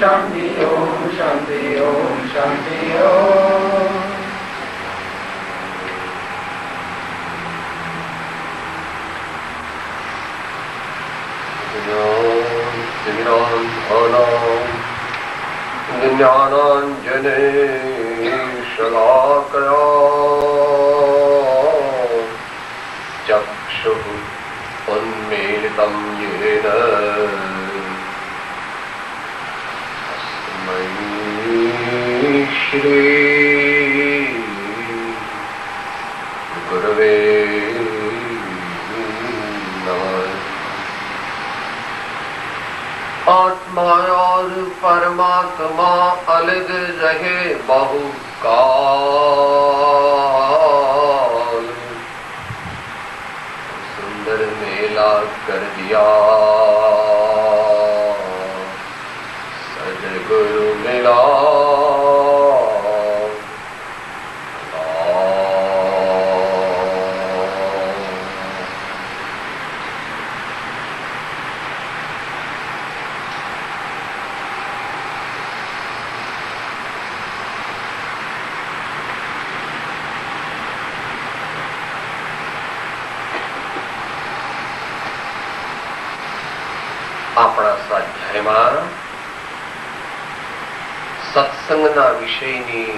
શાંતિ ઓમ શાંતિ ઓમ શાંતિ ઓમ. જ્ઞાનાંજનેશલાકયા ચક્ષુઃ ઉન્મીલિतं યેન તસ્मै શ્રી ગુરવે નમઃ. आत्मा और परमात्मा अलग रहे बहुकाल, सुंदर मेला कर दिया सदगुरु मिला. આપણા સ્વાધ્યાયમાં સત્સંગના વિષયની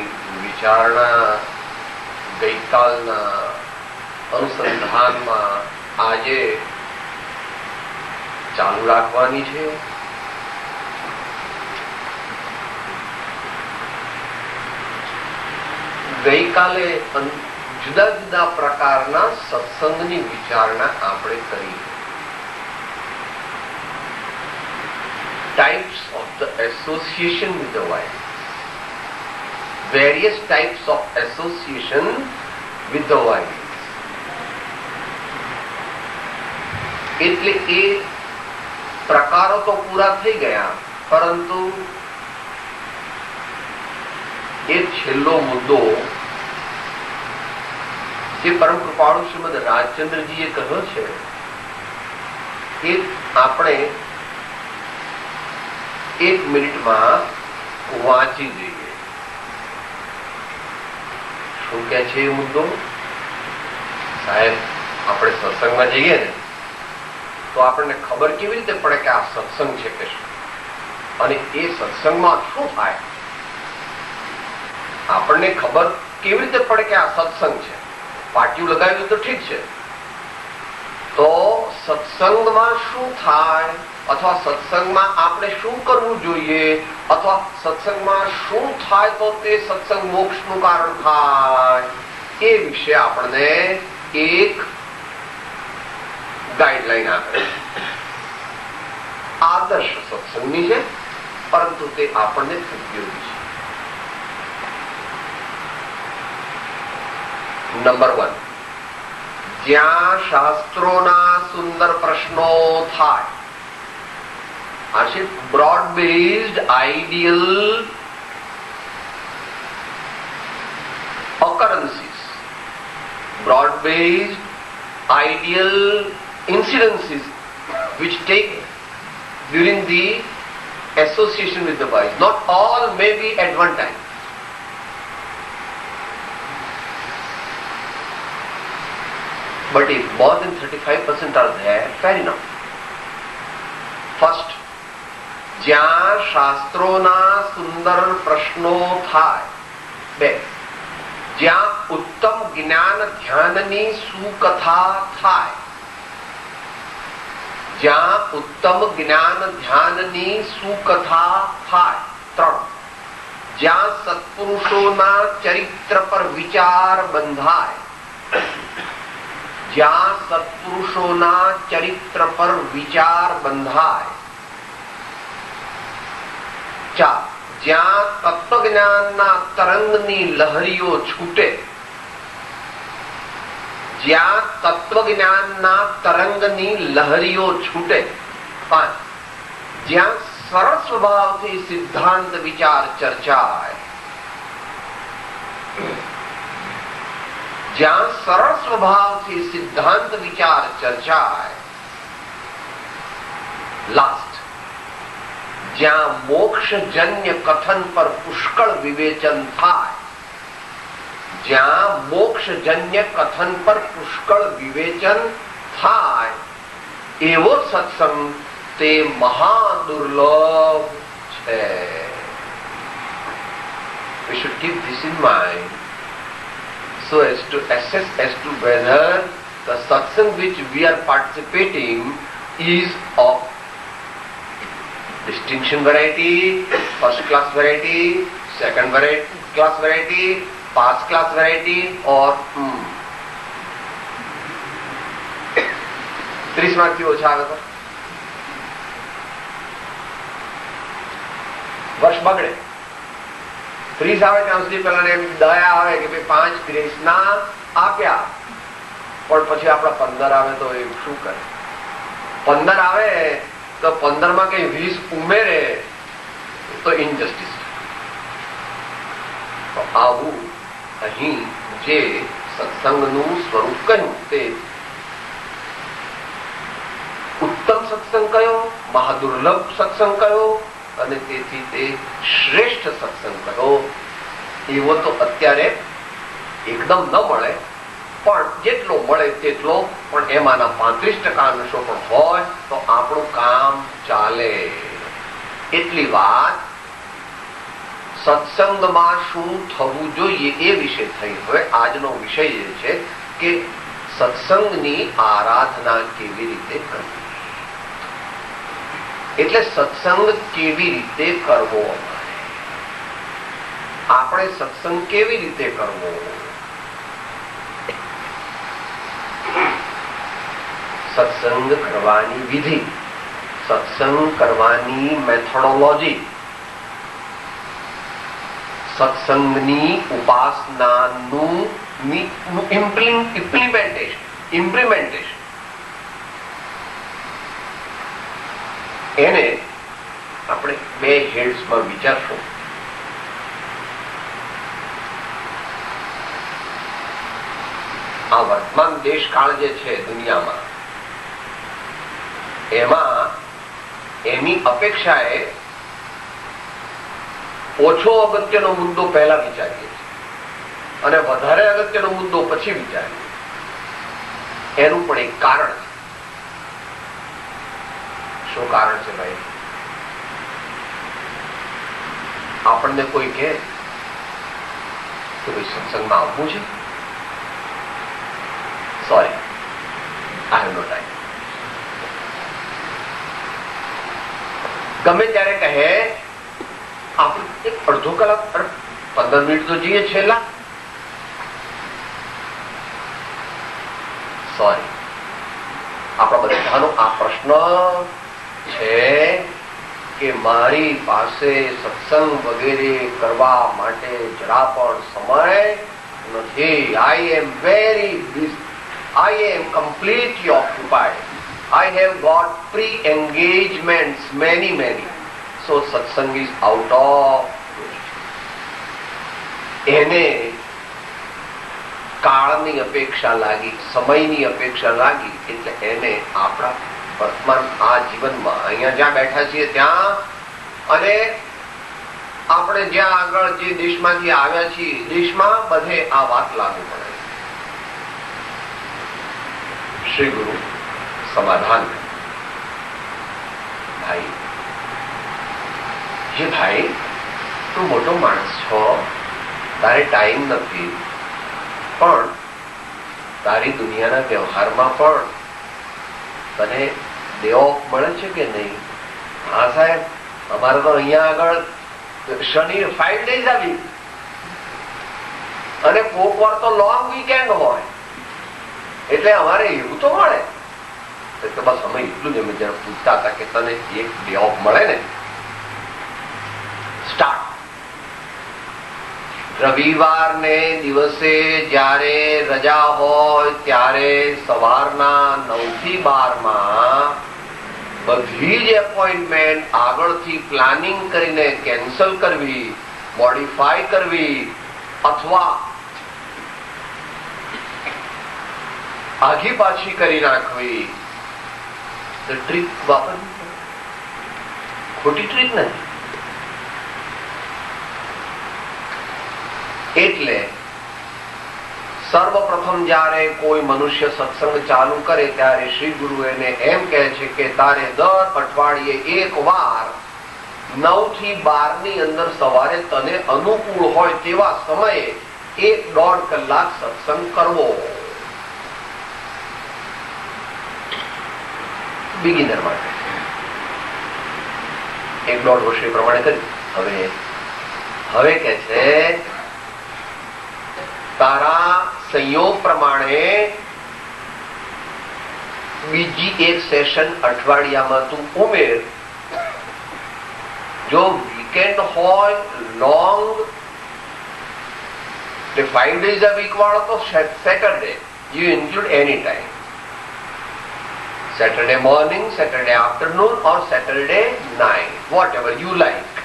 વિચારણા ગઈકાલના અનુસંધાનમાં આજે ચાલુ રાખવાની છે. ગઈકાલે જુદા જુદા પ્રકારના સત્સંગની વિચારણા આપણે કરી. Types of the association with the wife. Various types of association with the wife. એટલે એ પ્રકારો તો પૂરા થઈ ગયા, પરંતુ એ છેલ્લો મુદ્દો જે પરમ કૃપાળુ શ્રીમદ રાજચંદ્રજીએ કહ્યો છે એ આપણે 1 મિનિટમાં વાંચી જોઈએ. શું કે છે એ મુદ્દો? સાહેબ, આપણે સત્સંગમાં જઈએ ને તો આપણને ખબર કેવી રીતે પડે કે આ સત્સંગ છે કે શું, અને એ સત્સંગમાં શું થાય? આપણને ખબર કેવી રીતે પડે કે આ સત્સંગ છે? પાટિયું લગાવ્યું તો ઠીક છે, તો સત્સંગમાં શું થાય, અથવા સત્સંગમાં આપણે શું કરવું જોઈએ, અથવા સત્સંગમાં શું થાય તો તે સત્સંગ મોક્ષનું કારણ થાય, એ વિશે આપણને એક ગાઈડલાઈન આપે. આદર્શ સત્સંગની છે, પરંતુ તે આપણને ઉપયોગી છે. નંબર 1, જ્યાં શાસ્ત્રોના સુંદર પ્રશ્નો થાય. આ છે broad based ideal occurrences, broad based ideal incidences which take during the association with the wise. Not all may be at one time. But if more than 35% are there, fair enough. First, જ્યાં શાસ્ત્રોના સુંદર પ્રશ્નો થાય. 2, જ્યાં ઉત્તમ જ્ઞાન ધ્યાનની સુકથા થાય. જ્યાં ઉત્તમ જ્ઞાન ધ્યાનની સુકથા થાય. 3, જ્યાં સત્પુરુષોના ચરિત્ર પર વિચાર બંધાય. જ્યાં સત્પુરુષોના ચરિત્ર પર વિચાર બંધાય. 4, જ્યાં તત્વજ્ઞાનના તરંગની લહરીઓ છૂટે. જ્યાં તત્વજ્ઞાનના તરંગની લહરીઓ છૂટે. 5, જ્યાં સરળ સ્વભાવથી સિદ્ધાંત વિચાર ચર્ચાય. જ્યાં સરળ સ્વભાવથી સિદ્ધાંત વિચાર ચર્ચાય. લાસ્ટ, જ્યાં મોક્ષજન્ય કથન પર પુષ્કળ વિવેચન થાય, જ્યાં મોક્ષજન્ય કથન પર પુષ્કળ વિવેચન થાય એવો સત્સંગ તે મહાદુર્લભ છે. We should keep this in mind so as to assess as to whether the satsang which we are participating is of distinction variety, first class variety, second class variety, pass class variety or 30 માર્કથી ઓછા આવે તો વર્ષ બગડે. 30 આવે ત્યાં સુધી પેલા એમ દયા આવે કે ભાઈ 5 ગ્રેસના આપ્યા, પણ પછી આપડા 15 આવે તો એ શું કરે? 15 આવે તો 15 માં કઈ 20 ઉમેરે તો ઇનજસ્ટિસ. તો આવું અહીં જે સત્સંગનું સ્વરૂપ કહ્યું તે ઉત્તમ સત્સંગ કયો, મહાદુર્લભ સત્સંગ કયો અને તેથી તે શ્રેષ્ઠ સત્સંગ કયો, એવો તો અત્યારે એકદમ ન મળે, પણ જેટલો મળે તેટલો, પણ એમાંના 35% અંશો પણ હોય તો આપણું કામ ચાલે. એટલી વાત સત્સંગમાં શું થવું જોઈએ એ વિશે થઈ. હવે આજનો વિષય એ છે કે સત્સંગની આરાધના કેવી રીતે કરવી, એટલે સત્સંગ કેવી રીતે કરવો, આપણે સત્સંગ કેવી રીતે કરવો, સત્સંગ કરવાની વિધિ, સત્સંગ કરવાની મેથોડોલોજી, સત્સંગની ઉપાસનાનું ઇમ્પ્લિમેન્ટેશન એને આપણે 2 હેડ્સમાં વિચારશું. આ વર્તમાન દેશકાળ જે છે દુનિયામાં, એમાં એની અપેક્ષાએ ઓછો અગત્યનો મુદ્દો પહેલા વિચારીએ છીએ અને વધારે અગત્યનો મુદ્દો પછી વિચારીએ. એનું પણ એક કારણ છે. શું કારણ છે ભાઈ? આપણને કોઈ કહે કે ભાઈ સત્સંગમાં આવવું છે, sorry, I have no time. ગમે ત્યારે કહે આપણે એક અડધો કલાક 15 મિનિટ તો જઈએ છેલ્લા, સોરી. આપણા બધાનો આ પ્રશ્ન છે કે મારી પાસે સત્સંગ વગેરે કરવા માટે જરા પણ સમય નથી. I am very busy, I am completely occupied, I have got pre-engagements, many. So satsang is out of. એને કાળની અપેક્ષા લાગી, સમયની અપેક્ષા લાગી, એટલે એને આપણા વર્તમાન આ જીવનમાં અહીંયા જ્યાં બેઠા છીએ ત્યાં અને આપણે જ્યાં આગળ જે દેશમાંથી આવ્યા છીએ દેશમાં બધે આ વાત લાગુ પડે. શ્રી ગુરુ સમાધાન, ભાઈ જે ભાઈ તું મોટો માણસ છો, તારે ટાઈમ નથી, પણ તારી દુનિયાના વ્યવહારમાં પણ તને ડે ઓફ મળે છે કે નહીં? હા સાહેબ, અમારે તો અહીંયા આગળ શનિ 5 days આવી અને કોક વાર તો લોંગ વીકેન્ડ હોય, એટલે અમારે એવું તો મળે. તો બસ અમે એટલું જ અમે જરા પૂછતા હતા કે તને એક ડે ઓફ મળે ને. સ્ટાર્ટ. રવિવારને દિવસે જ્યારે રજા હોય ત્યારે સવારના 9 થી 12 માં બધી જ એપોઇન્ટમેન્ટ આગળથી પ્લાનિંગ કરીને કેન્સલ કરવી, મોડિફાય કરવી અથવા આઘી પાછી કરી નાખવી. ટ્રીક વાપરવી, ખોટી ટ્રીક નથી. એટલે સર્વપ્રથમ જયારે કોઈ મનુષ્ય સત્સંગ ચાલુ કરે ત્યારે શ્રી ગુરુ એને એમ કહે છે કે તારે દર અઠવાડિયે એક વાર 9 થી 12 ની અંદર સવારે તને અનુકૂળ હોય તેવા સમયે 1-1.5 કલાક સત્સંગ કરવો. બિગિનર માટે 1-1.5 વર્ષ એ પ્રમાણે કર્યું. હવે કે છે તારા સંયોગ પ્રમાણે બીજી એક સેશન અઠવાડિયામાં તું ઉમેર. જો વીકેન્ડ હોય લોંગ 5 days a week વાળો તો Saturday you include any time. Saturday morning, Saturday afternoon or Saturday night, whatever you like.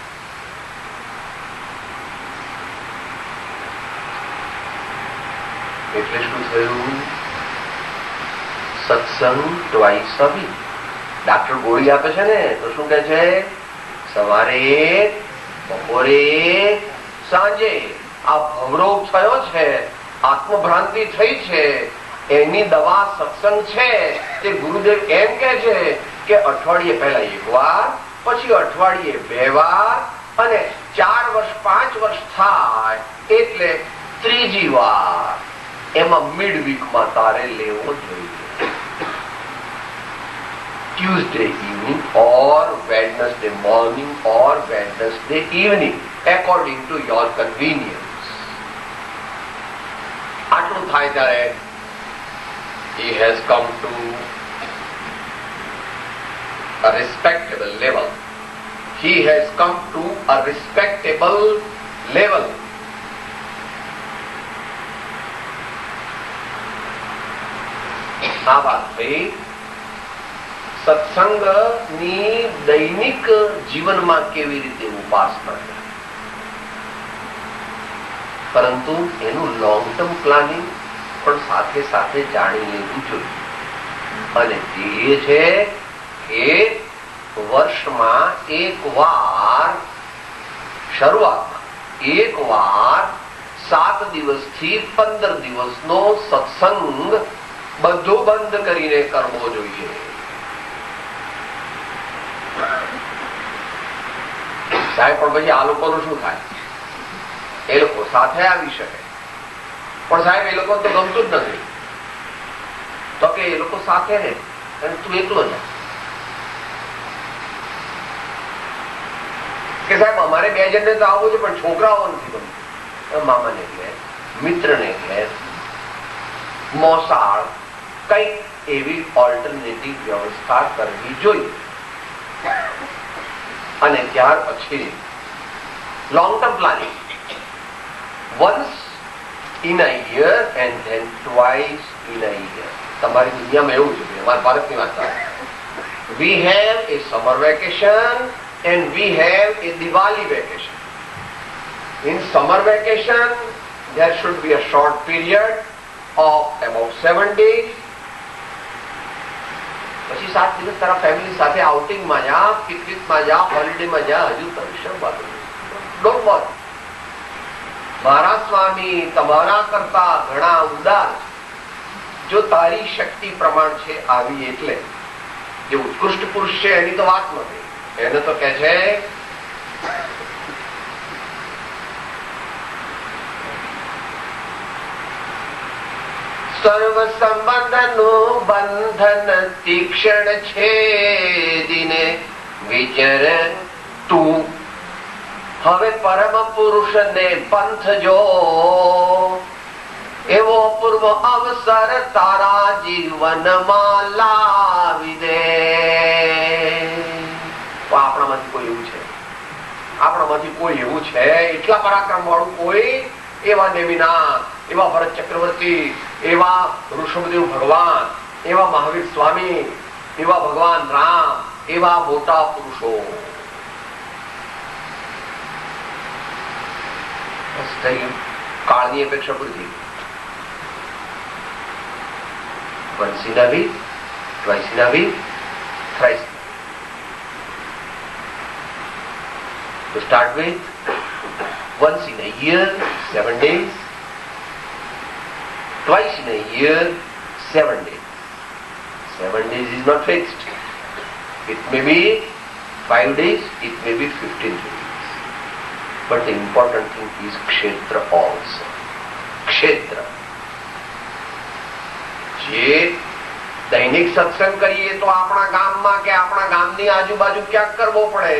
એટલે શું થયું? સત્સંગ twice a week. ડાક્ટર ગોળી આપે છે ને તો શું કહે છે? સવારે, બપોરે, સાંજે. આ ભવરોગ થયો છે, આત્મભ્રાંતિ થઈ છે, એની દવા સત્સંગ છે. તે ગુરુદેવ એમ કહે છે કે અઠવાડિયે પહેલા 1 વાર, પછી અઠવાડિયે 2 વાર, અને 4 વર્ષ 5 વર્ષ થાય એટલે 3જી વાર. એમાં મિડ વીકમાં તારે લેવો જોઈએ. Tuesday evening or Wednesday morning or Wednesday evening according to your convenience. આટલું થાય ત્યારે he has come to a respectable level. He has come to a respectable level. આ વાત થઈ સત્સંગની દૈનિક જીવનમાં કેવી રીતે ઉપાસના, પરંતુ એનું લોંગ ટર્મ પ્લાનિંગ પણ સાથે સાથે જાણી લેવું જોઈએ. અને તે છે કે વર્ષમાં 1 વાર, શરૂઆતમાં 1 વાર 7 દિવસથી 15 દિવસનો સત્સંગ બધું બંધ કરીને કરવો જોઈએ. સાહેબ પણ પછી આ લોકોનું શું થાય? એ લોકો સાથે આવી શકે પણ સાહેબ એ લોકો તો ગમતું જ નથી. તો કે એ લોકો સાથે ને તું એકલો જ. કે સાહેબ અમારે 2 જણને તો આવવું છે પણ છોકરાઓ નથી ગમતું. મામાને ઘેર, મિત્રને ઘેર, મોસાળ, કઈક એવી ઓલ્ટરનેટિવ વ્યવસ્થા કરવી જોઈએ. અને ત્યાર પછી long term planning. Once in a year and then twice in a year. તમારી દુનિયામાં એવું છે, અમારા ભારતની વાત છે. We have a summer vacation and we have a Diwali vacation. In summer vacation there should be a short period of about 7 days. પછી 7 દિવસ તારા ફેમિલી સાથે આઉટિંગમાં જા, પિકનિકમાં જા, હોલિડેમાં જા, હજુ તારી શરૂઆત. Don't worry. મારા સ્વામી તમારા કરતા ઘણા ઉદાર. જો તારી શક્તિ પ્રમાણ છે આવી, એટલે જે ઉત્કૃષ્ટ પુરુષ છે એની તો વાત નથી. એને તો કે છે સર્વ સંબંધનું બંધન તીક્ષ્ણ છેદીને વિચર તું હવે પરમ પુરુષ ને પંથ જો. એવો અપૂર્વ અવસર તારા જીવનમાં લાવી દે. આપણામાંથી કોઈ એવું છે? આપણામાંથી કોઈ એવું છે? એટલા પરાક્રમ વાળું કોઈ? એવા નેમિનાથ, એવા ભરત ચક્રવર્તી, એવા ઋષભદેવ ભગવાન, એવા મહાવીર સ્વામી, એવા ભગવાન રામ, એવા મોટા પુરુષો. કાળની અપેક્ષા પૂરી થઈ. once in a week, twice in a week, thrice. To start with, once in a year, 7 days. Twice in a year, 7 days. 7 days is not fixed. It may be 5 days, it may be 15 days. But the important thing is kshetra also. ક્ષેત્ર જે દૈનિક સત્સંગ કરીએ તો આપણા ગામમાં કે આપણા ગામની આજુબાજુ ક્યાંક કરવો પડે,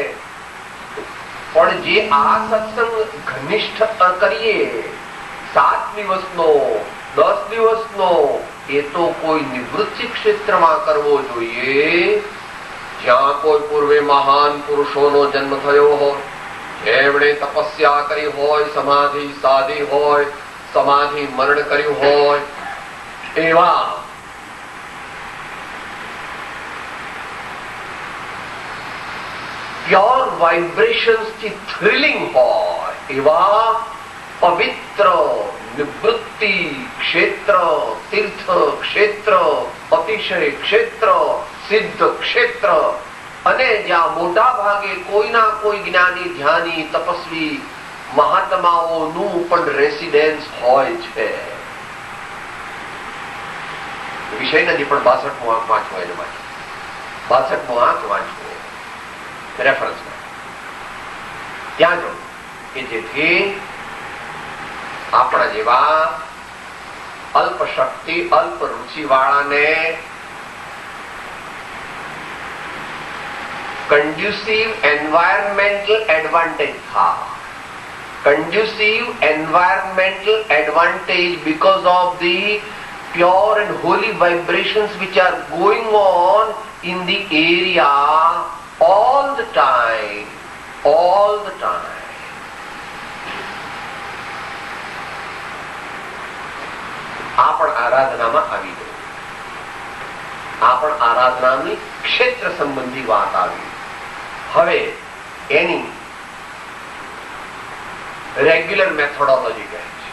પણ જે આ સત્સંગ ઘનિષ્ઠ કરીએ 7 દિવસનો 10 દિવસનો, એ તો કોઈ નિવૃત્તિ ક્ષેત્રમાં કરવો જોઈએ, જ્યાં કોઈ પૂર્વે મહાન પુરુષોનો જન્મ થયો હોય, જેમણે તપસ્યા કરી હોય, સમાધિ સાધી હોય, સમાધિ મરણ કર્યું હોય, એવા પ્યોર વાઇબ્રેશન્સ થી થ્રિલિંગ હોય એવા પવિત્ર નિવૃત્તિ ક્ષેત્ર, તીર્થ ક્ષેત્ર, અતિશય ક્ષેત્ર, સિદ્ધ ક્ષેત્ર, અને જ્યાં મોટા ભાગે કોઈના કોઈ જ્ઞાની, ધ્યાની, તપસ્વી મહાત્માઓનું પણ રેસિડેન્સ હોય છે. વિષય નથી, પણ 62મો આંક વાંચવો, એને માટે 62મો આંક વાંચવો રેફરન્સમાં. ત્યાં જવું કે જેથી આપણા જેવા અલ્પ શક્તિ, અલ્પ રુચિ વાળાને conducive environmental advantage tha. Conducive environmental advantage because of the pure and holy vibrations which are going on in the area all the time. All the time. આ પણ આરાધનામાં આવી ગયું. આ પણ આરાધનાની ક્ષેત્ર સંબંધી વાત આવી. હવે એની રેગ્યુલર મેથોડોલોજી કહે છે.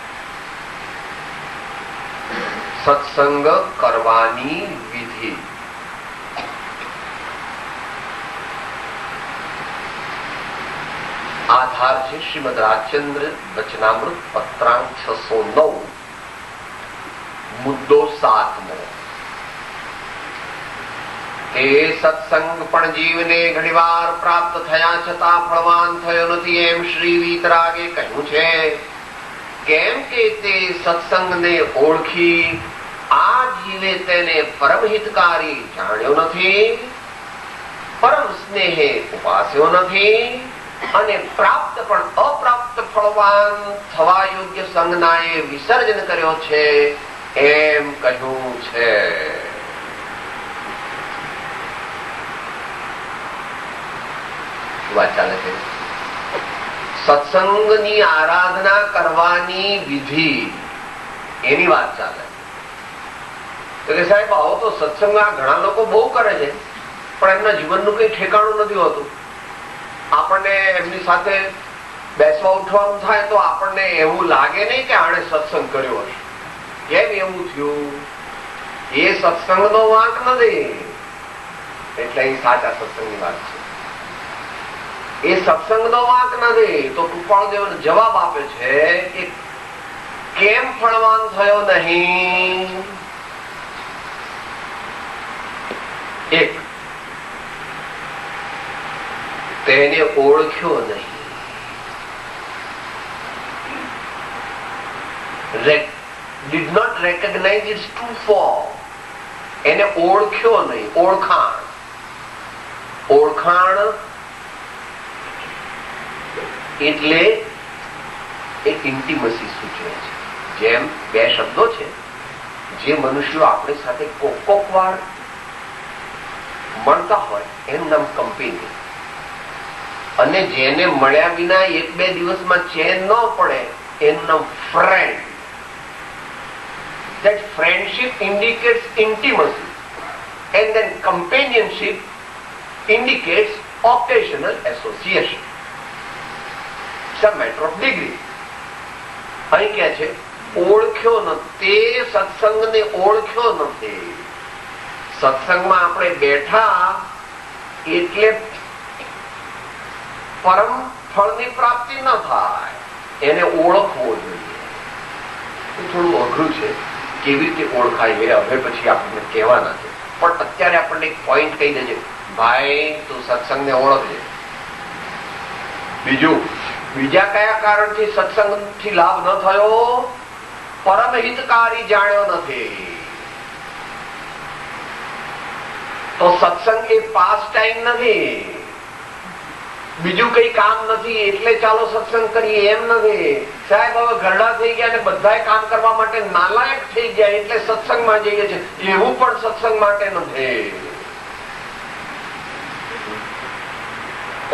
સત્સંગ કરવાની વિધિ. આધાર છે શ્રીમદ રાજચંદ્ર વચનામૃત પત્રાંક 609, મુદ્દો 7મો. એ સત્સંગ પણ જીવને ઘણીવાર પ્રાપ્ત થયા છતાં ફળવાન થયો નથી, એમ શ્રી વીતરાગે કહ્યું છે. કેમ કે તે સત્સંગને ઓળખી આ જીવે તેને પરમ હિતકારી જાણ્યો નથી, પરમ સ્નેહે ઉપાસ્યો નથી, અને પ્રાપ્ત પણ અપ્રાપ્ત ફળવાન થવા યોગ્ય સંજ્ઞા એ વિસર્જન કર્યો છે, એમ કહ્યું છે. વાત ચાલે છે. સત્સંગની આરાધના કરવાની વિધિ, એની વાત ચાલે. તો કે સાહેબ આવો તો સત્સંગમાં ઘણા લોકો બહુ કરે છે, પણ એમના જીવનનું કઈ ઠેકાણું નથી હોતું. આપણને એમની સાથે બેસવા ઉઠવાનું થાય તો આપણને એવું લાગે નહીં કે આણે સત્સંગ કર્યો હશે. કેમ એવું થયું? એ સત્સંગનો વાંક નથી, એટલે એ સાચા સત્સંગની વાત છે. એ સત્સંગનો વાંક નથી. તો કૃપાળદેવ જવાબ આપે છે કે કેમ ફળવાન થયો નહીં? એક, તેને ઓળખ્યો નહીં. Did not recognize its true form. એને ઓળખ્યો નહીં. ઓળખાણ, ઓળખાણ એટલે એક ઇન્ટિમસી સૂચવે છે. જેમ બે શબ્દો છે, જે મનુષ્યો આપણી સાથે કોક વાર મળતા હોય એનું નામ કંપની, અને જેને મળ્યા વિના 1-2 દિવસમાં ચેન ન પડે એનું નામ friend. That friendship indicates intimacy, and then companionship indicates occasional association. It's a matter of degree. અહીં કે છે ઓળખ્યો નથી, સત્સંગને ઓળખ્યો નથી. સત્સંગમાં આપણે બેઠા એટલે પરમ ફળની પ્રાપ્તિ ન થાય એને ઓળખવો જોઈએ. એ થોડું અઘરું છે, કેવી રીતે ઓળખાય એ હવે પછી આપણને કહેવાના છે. પણ અત્યારે આપણને એક પોઈન્ટ કહી દેજે, ભાઈ તું સત્સંગને ઓળખજે. બીજા કયા કારણથી સત્સંગથી લાભ ન થયો? પરમ હિતકારી જાણ્યો નથી. તો સત્સંગ એ પાસ ટાઈમ નથી, બીજું કઈ કામ નથી એટલે ચાલો સત્સંગ કરીએ એમ નથી. સાહેબ હવે ઘરડા થઈ ગયા અને બધા કામ કરવા માટે નાલાયક થઈ ગયા એટલે સત્સંગમાં જઈએ છે, એવું પણ સત્સંગ માટે નથી.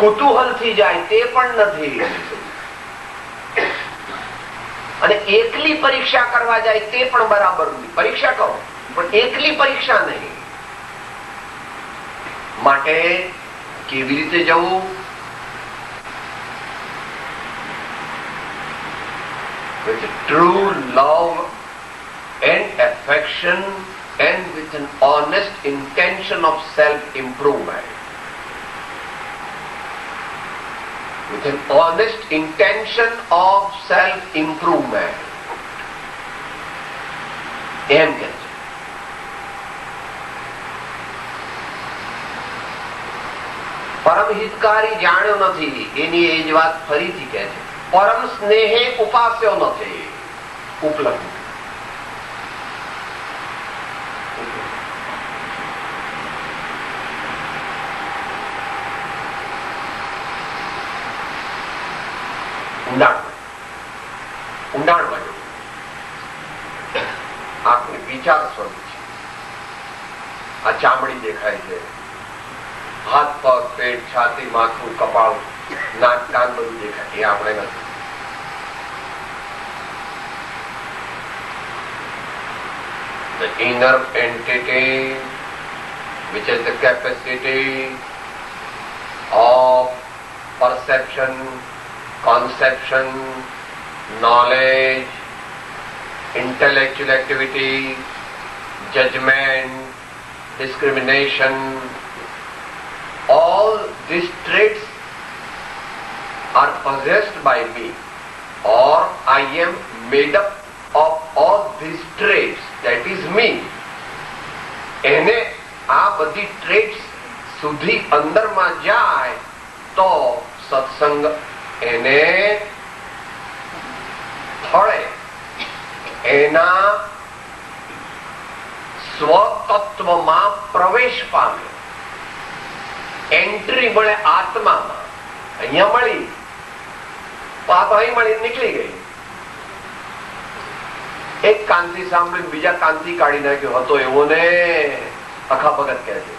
કુતૂહલ થી જાય તે પણ નથી, અને એકલી પરીક્ષા કરવા જાય તે પણ બરાબર નથી. પરીક્ષા કરો પણ એકલી પરીક્ષા નહીં. માટે કેવી રીતે જવું? With true love and affection and with an honest intention of self-improvement. With an honest intention of self-improvement. એમ કે છે. પરમ હિતકારી જાણ્યો નથી એની એ જ વાત ફરીથી કહે છે. પરમ સ્નેહે ઉપાસ્યો નથી. ઉપલબ્ધ ઊંડાણમાં જવું. આપણે વિચાર સ્વરૂપ છે. આ ચામડી દેખાય છે, હાથ પગ પેટ છાતી માથું કપાળ નાક કાન બધું દેખાય, એ આપણે નથી. The inner entity which has the capacity of perception, conception, knowledge, intellectual activity, judgment, discrimination, all these traits are possessed by me, or I am made up of all these traits, that is me. એને આ બધી traits સુધી અંદરમાં જાય તો સત્સંગ એને ફળે. એના સ્વતત્વમાં પ્રવેશ પામે, એન્ટ્રી મળે આત્મામાં. અહીંયા મળી, પાપ અહીં મળી નીકળી ગઈ. એક કાનથી સાંભળી બીજા કાનથી કાઢી નાખ્યો હતો એવો ને. અખા ભગત કહે છે,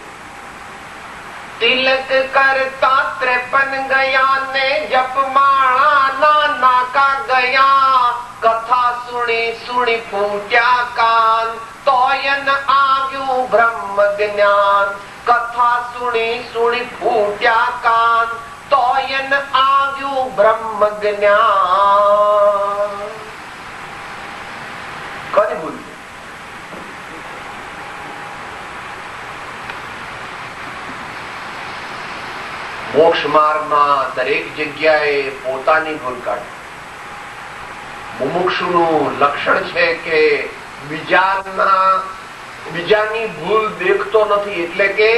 તિલક કરતા 53 ગયા ને જપમાળા ના નાકા ગયા. કથા સુણી સુણી ફૂટ્યા કાન, તોયન આવ્યું બ્રહ્મ જ્ઞાન. કથા સુણી સુણી ફૂટ્યા કાન, તોયન આવ્યું બ્રહ્મ જ્ઞાન. કોની ભૂલ? મોક્ષ માર્ગમાં દરેક જગ્યાએ પોતાની ભૂલ કાઢે. મુમુક્ષુનું લક્ષણ છે કે બીજાની ભૂલ દેખતો નથી. એટલે કે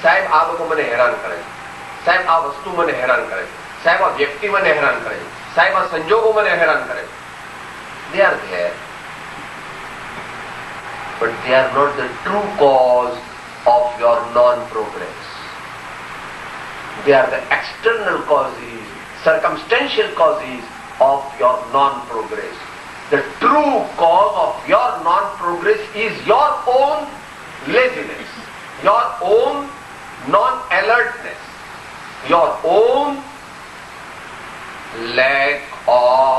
સાહેબ આ લોકો મને હેરાન કરે છે, સાહેબ આ વસ્તુ મને હેરાન કરે છે, સાહેબ આ વ્યક્તિ મને હેરાન કરે છે, સાહેબ આ સંજોગો મને હેરાન કરે છે. They are there, but they are not the true cause of your non-progress. They are the external causes, circumstantial causes of your non-progress. The true cause of your non-progress is your own laziness, your own non-alertness, your own lack of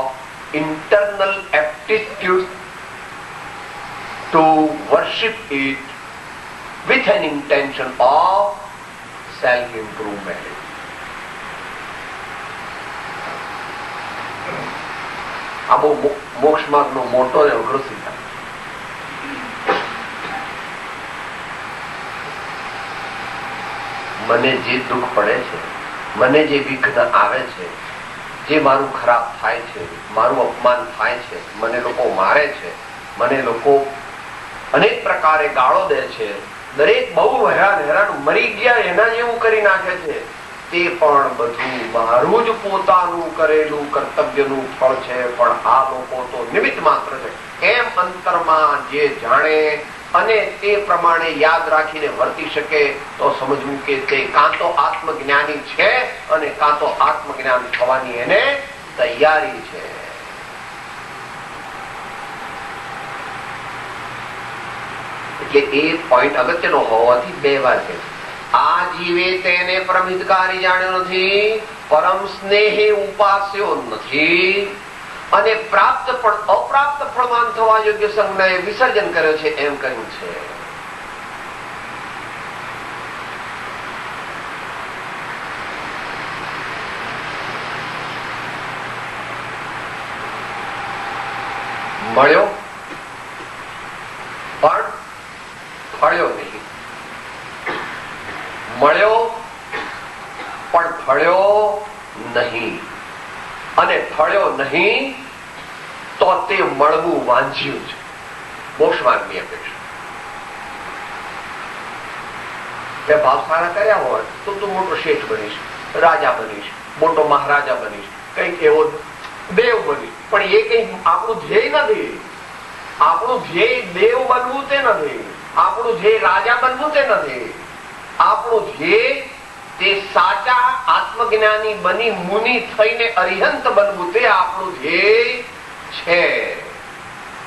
internal aptitude to worship it with an intention of self-improvement. આ બહુ મોક્ષ માર્ગનો મોટો અને અઘરો સિદ્ધાંત. મને જે દુઃખ પડે છે, મને જે વિઘ્ન આવે છે, જે મારું ખરાબ થાય છે, મારું અપમાન થાય છે, મને લોકો મારે છે, મને લોકો અનેક પ્રકારે ગાળો દે છે, દરેક બહુ હેરાન મરી ગયા એના જેવું કરી નાખે છે, તે પણ બધું મારું જ પોતાનું કરેલું કર્તવ્યનું ફળ છે, પણ આ લોકો તો નિમિત્ત માત્ર છે, એમ અંતરમાં જે જાણે અને તે પ્રમાણે યાદ રાખીને વર્તી શકે તો સમજવું કે તે કાં તો આત્મજ્ઞાની છે અને કાં તો આત્મજ્ઞાન થવાની એને તૈયારી છે. એટલે એ પોઈન્ટ અગત્યનો હોવાથી બે વાર કહે છે, આ જીવે તેને પરમ હિતકારી જાણ્યો નથી, પરમ સ્નેહી ઉપાસ્યો નથી, અને પ્રાપ્ત પણ અપ્રાપ્ત ફળવાન થવા યોગ્ય સંજ્ઞાએ વિસર્જન કર્યો છે, એમ કહ્યું છે. મળ્યો પણ ફળ્યો નહીં, મળ્યો પણ ફળ્યો નહીં, અને ફળ્યો નહીં તો તે મળવું વાંચ્યું છે. મોક્ષમાર્ગની અપેક્ષા બે ભાવ સારા કર્યા હોય તો તું મોટો શેઠ બનીશ, રાજા બનીશ, મોટો મહારાજા બનીશ, કઈક એવો દેવ બનીશ, પણ એ કઈ આપણું ધ્યેય નથી. આપણું ધ્યેય દેવ બનવું તે નથી, આપણું ધ્યેય રાજા બનવું તે નથી. આપણું ધ્યેય તે સાચા આત્મજ્ઞાની બની મુનિ થઈને અરિહંત બનવું તે આપણું ધ્યેય છે,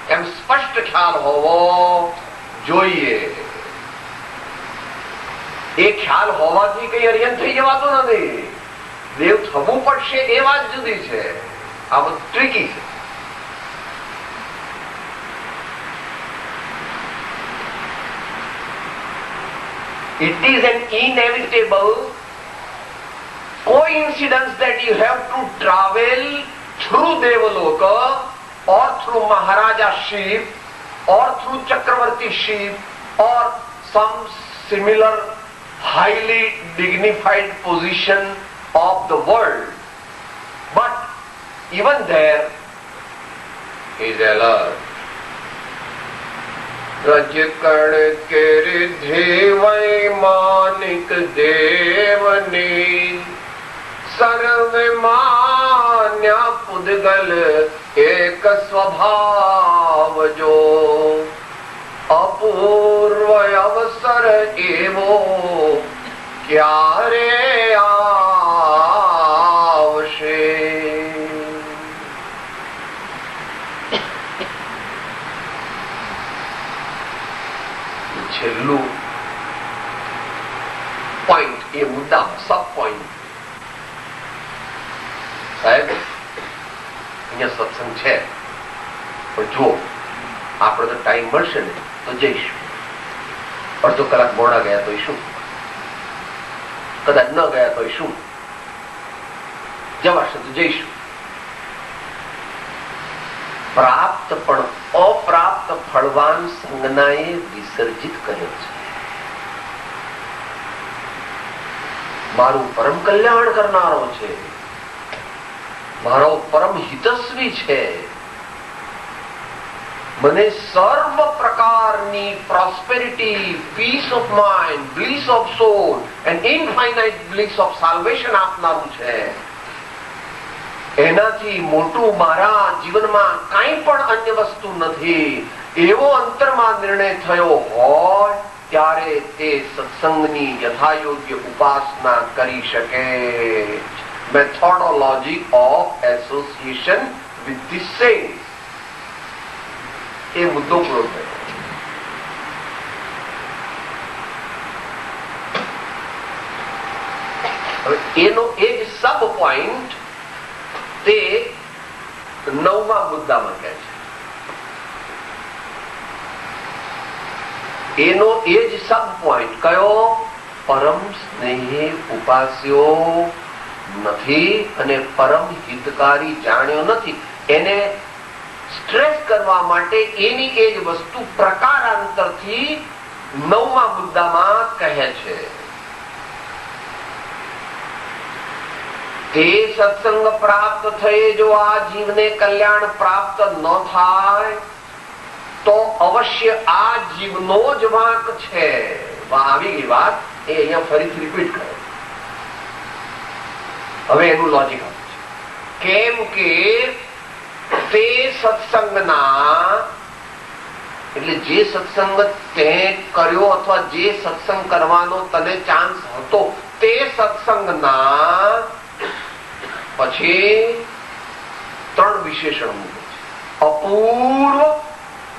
એમ સ્પષ્ટ ખ્યાલ હોવો જોઈએ. એ ખ્યાલ હોવાથી કઈ અરિહંત થઈ જવાતો નથી, દેવ થવું પડશે એ વાત જુદી છે. આ બધું ટ્રિકી છે. It is an inevitable coincidence that you have to travel through Devaloka or through Maharajaship or through Chakravartiship or some similar highly dignified position of the world. But even there, he is alert. रजकण के रिधि वै मानिक देवनी सर्वमान्या पुद्गल एक स्वभाव जो अपूर्व अवसर एवो क्यारे आवशे. છેલ્લું પોઈન્ટ એ મુદ્દા સબ પોઈન્ટ. સાહેબ અહીંયા સત્સંગ છે પણ જો આપણે તો ટાઈમ મળશે ને તો જઈશું, અડધો કલાક મોડા ગયા તો શું, કદાચ ન ગયા તો શું, જવાશે તો જઈશું. પ્રાપ્ત પણ અપ્રાપ્ત ફળવાન સંજ્ઞાએ વિસર્જિત કર્યો છે. મારું પરમ કલ્યાણ કરનારો છે, મારો પરમ હિતસ્વી છે, મને સર્વ પ્રકારની prosperity, peace of mind, bliss of soul and infinite bliss of salvation આપનારું છે. એનાથી મોટું મારા જીવનમાં કાંઈ પણ અન્ય વસ્તુ નથી, એવો અંતરમાં નિર્ણય થયો હોય ત્યારે તે સત્સંગની યથાયોગ્ય ઉપાસના કરી શકે. Methodology of association with the saints, એ મુદ્દો પૂરો થયો. હવે એનો એ જ સબ પોઈન્ટ તે 9મા મુદ્દામાં કહે છે. એનો એ જ સબ પોઈન્ટ કયો? પરમ સ્નેહી ઉપાસ્યો નથી અને પરમ હિતકારી જાણ્યો નથી. એને સ્ટ્રેસ કરવા માટે એની એ જ વસ્તુ પ્રકારાંતરથી 9મા મુદ્દામાં કહે છે. તે સત્સંગ પ્રાપ્ત થયે જો આ જીવને કલ્યાણ પ્રાપ્ત ન થાય તો અવશ્ય આ જીવનો જ વાંક છે. આવી ગઈ વાત, એ અહીંયા ફરીથી રિપીટ કરે. હવે એનું લોજિક આપે છે. કેમ કે તે સત્સંગના, એટલે જે સત્સંગ તે કર્યો અથવા જે સત્સંગ કરવાનો તને ચાન્સ હતો તે સત્સંગના પછી 3 વિશેષણ મૂકે છે. અપૂર્વ,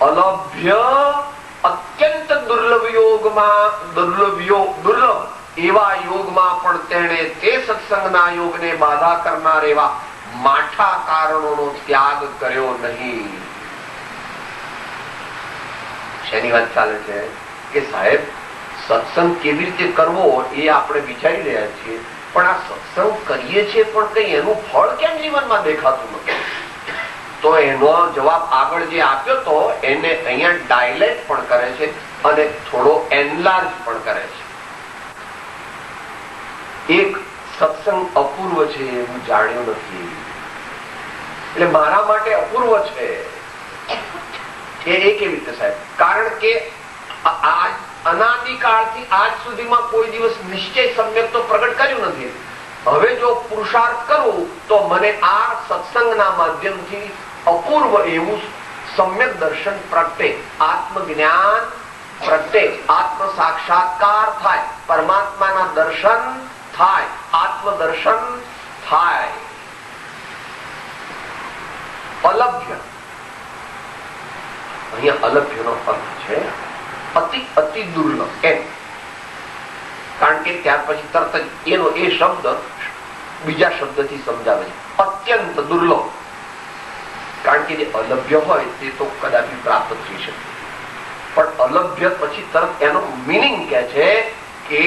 અલભ્ય, અત્યંત દુર્લભ યોગમાં, દુર્લભ એવા યોગમાં પણ તેણે તે સત્સંગના યોગને બાધા કરનાર એવા માઠા કારણોનો ત્યાગ કર્યો નહીં. શેની વાત ચાલે છે કે સાહેબ સત્સંગ કેવી રીતે કરવો એ આપણે વિચારી રહ્યા છીએ, પણ આ સત્સંગ કરીએ છીએ પણ કઈ એનું ફળ કેમ જીવનમાં દેખાતું નથી? તો એનો જવાબ આગળ જે આપ્યો તો એને અહીંયા ડાયલેટ પણ કરે છે અને થોડો એનલાર્જ પણ કરે છે. એક સત્સંગ અપૂર્વ છે એવું જાણ્યું નથી, એટલે મારા માટે અપૂર્વ છે. એ કેવી રીતે સાહેબ? કારણ કે અનાદિકાળથી આજ સુધીમાં કોઈ દિવસ નિશ્ચય સમ્યક તો પ્રગટ કર્યું નથી. હવે જો પુરુષાર્થ કરું તો મને આ સત્સંગના માધ્યમથી અપૂર્વ એવું સમ્યક દર્શન પ્રગટે, આત્મજ્ઞાન પ્રગટે, આત્મ સાક્ષાત્કાર થાય, પરમાત્માના દર્શન થાય, આત્મદર્શન થાય. અલભ્ય, અહીંયા અલભ્યનો અર્થ છે અતિ અતિ દુર્લભ એમ. કારણ કે ત્યાર પછી તરત જ એનો એ શબ્દ બીજા શબ્દથી સમજાવે છે, અત્યંત દુર્લભ. કારણ કે જે અલભ્ય હોય તે તો કદાપી પ્રાપ્ત થઈ શકે, પણ અલભ્ય પછી તરત એનો મીનિંગ કે છે કે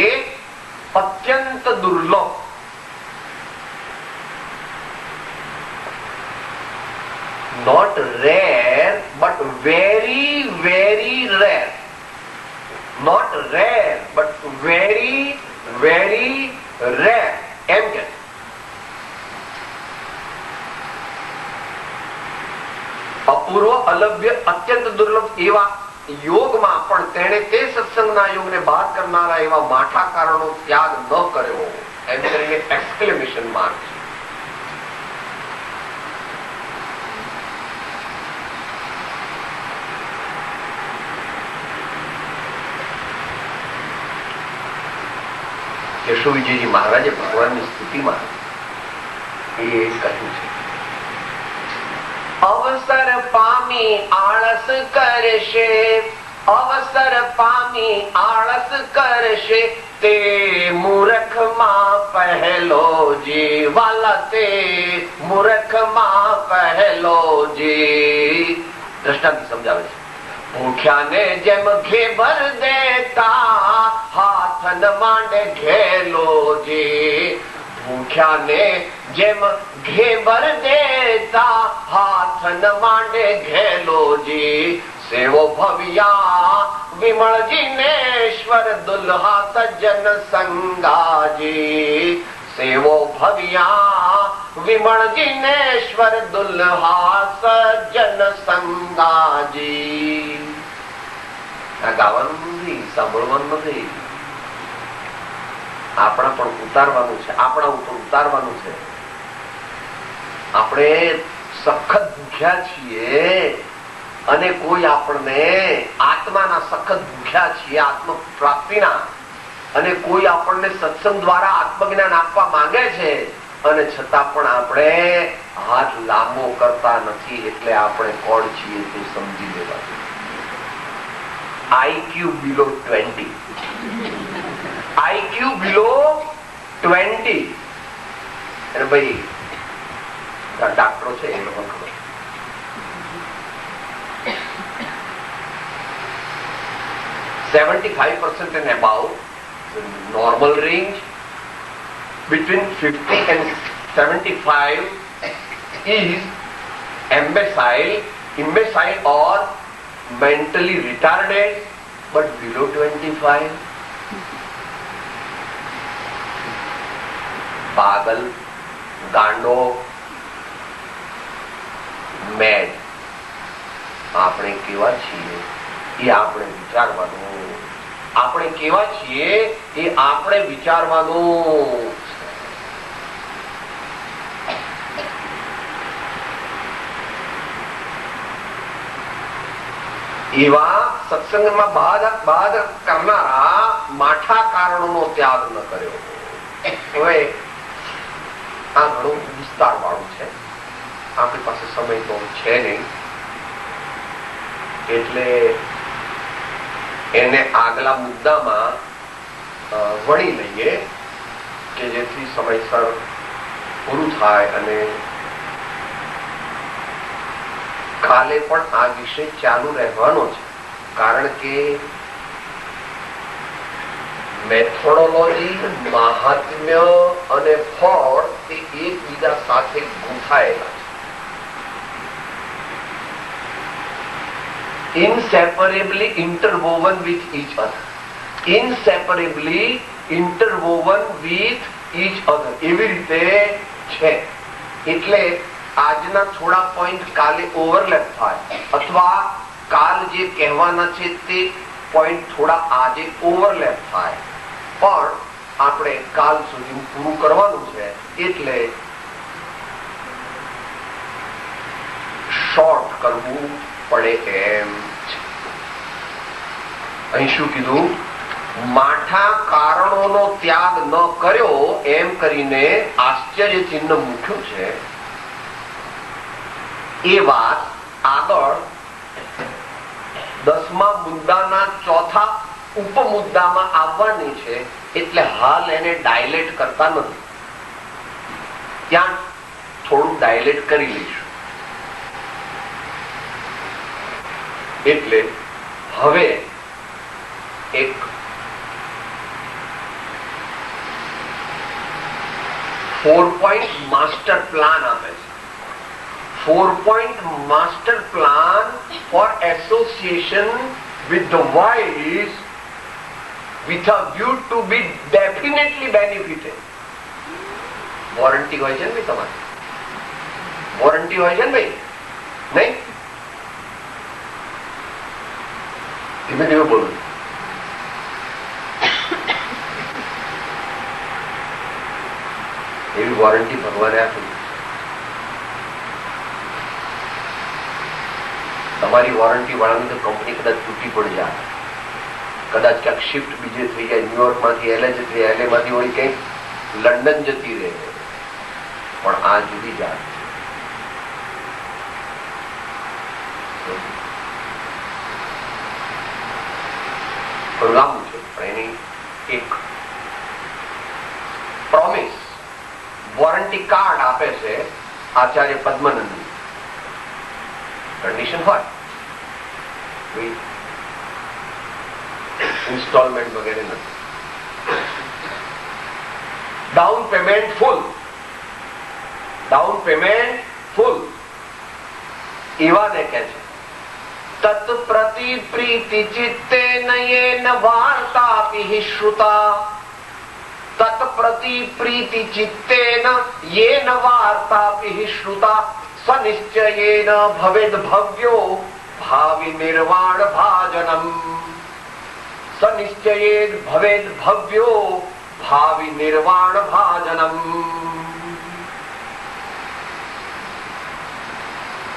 અત્યંત દુર્લભ. Not rare, but very, very rare. Not rare, but very, very rare. એમ કે અપૂર્વ, અલભ્ય, અત્યંત દુર્લભ એવા યોગમાં પણ તેણે તે સત્સંગના યોગને બાદ કરનારા એવા માઠા કારણો ત્યાગ ન કર્યો. એમ કરીને એક્સક્લેમેશન માર્ક છે. કેશવ વિજયજી મહારાજે ભગવાનની સ્તુતિમાં એ કહ્યું છે, અવસર પામી આળસ કરશે, અવસર પામી આળસ કરશે, તે મૂર્ખમાં પહેલો જીવાલા, તે મૂર્ખમાં પહેલો જી. દ્રષ્ટાંત સમજાવે છે. ભૂખ્યાને જેમ ઘેબર દેતા હાથ ન માંડે ઘેલોજી, ભૂખ્યાને જેમ ઘેબર દેતા હાથ ન માંડે ઘેલોજી, સેવો ભવ્યા વિમળ જીનેશ્વર દુલ્હા સજ્જન સંગાજી, સેવો ભવ્યા વિમળ જીનેશ્વર દુલ્હા સજ્જન સંગાજી. આ ગાવાનું નથી, સાંભળવાનું નથી, આપણા પણ ઉતારવાનું છે, આપણા ઉપર ઉતારવાનું છે. આપણે સખત ભૂખ્યા છીએ અને કોઈ આપણને આત્માના સખત ભૂખ્યા છીએ, આત્મ પ્રાપ્તિના, અને કોઈ આપણને સત્સંગ દ્વારા આત્મજ્ઞાન આપવા માંગે છે અને છતાં પણ આપણે હાથ લાંબો કરતા નથી. એટલે આપણે કોણ છીએ તે સમજી લેવા. IQ below 20, IQ below 20. અને ભાઈ ડાક્ટરો છે એ લોકો ખબર, 75% and above, normal range between 50 and 75 is imbecile or mentally retarded, but below 25 पागल, ગાંડો, મેડ. આપણે કેવા છીએ એ આપણે વિચારવાનું. આપણે કેવા છીએ એ આપણે વિચારવાનું. એવા સત્સંગમાં બાદ કરનારા માઠા કારણોનો ત્યાગ ન કર્યો. હવે આ ઘણું વિસ્તાર વાળું છે, આપણી પાસે સમય તો છે નહીં, એટલે એને આગલા મુદ્દામાં વણી લઈએ કે જેથી સમયસર પૂરું થાય. અને કાલે પણ આ વિષય ચાલુ રહેવાનો છે, કારણ કે મેથોડોલોજી, મહાત્મ્ય અને ફળ તે એકબીજા સાથે ગૂંથાયેલા છે. Inseparably interwoven with each other. Inseparably interwoven with each other એવી રીતે છે. એટલે આજના થોડા પોઈન્ટ કાલે ઓવરલેપ થાય, અથવા કાલ જે કહેવાના છે તે પોઈન્ટ થોડા આજે ઓવરલેપ થાય, પણ આપણે કાલ સુધી પૂરું કરવાનું છે, એટલે શોર્ટ કરવું પડે એમ છે. અહીં શું કીધું? માઠા કારણોનો ત્યાગ ન કર્યો એમ કરીને આશ્ચર્ય ચિહ્ન મૂક્યું છે. એ વાત આગળ 10મા મુદ્દાના ચોથા ઉપમુદ્દામાં આવવાની છે, એટલે હાલ એને ડાયલેટ કરતા નથી. ત્યાં થોડું ડાયલેટ કરી લઈશું. એટલે હવે એક 4-point માસ્ટર પ્લાન આપે છે. 4-point master plan for association with the wise with a view to be definitely benefited. Warranty હોય છે ને ભાઈ તમારે? વોરંટી હોય છે ને ભાઈ? નહીં? ધીમે ધીમે બોલું. એવી વોરંટી ભગવાને આપી. તમારી વોરંટી વાળાની તો કંપની કદાચ તૂટી પડી જાય, કદાચ ક્યાંક શિફ્ટ બીજે થઈ જાય, ન્યુયોર્ક માંથી એલએ જતી, એલએ માંથી વળી કંઈક લંડન જતી રહે, પણ આ જુદી જાય. લાંબુ છે, પણ એની એક પ્રોમિસ, વોરંટી કાર્ડ આપે છે આચાર્ય પદ્મનંદ. કન્ડિશન હોય, ઇન્સ્ટોલમેન્ટ વગેરે નથી. ડાઉન પેમેન્ટ ફૂલ, ડાઉન પેમેન્ટ ફૂલ. એવાને કે છે તત્ પ્રતિ પ્રીતિ ચિત્તે નયેન વાર્તાપિ શ્રુતા. તત્ પ્રતિ પ્રીતિ ચિત્તેન યેન વાર્તાપિ શ્રુતા સનિશ્ચયેન ભવેદ ભવ્યો ભાવિ નિર્વાણ ભાજનમ. સનિશ્ચયેન ભવેદ ભવ્યો ભાવિ નિર્વાણ ભાજનમ.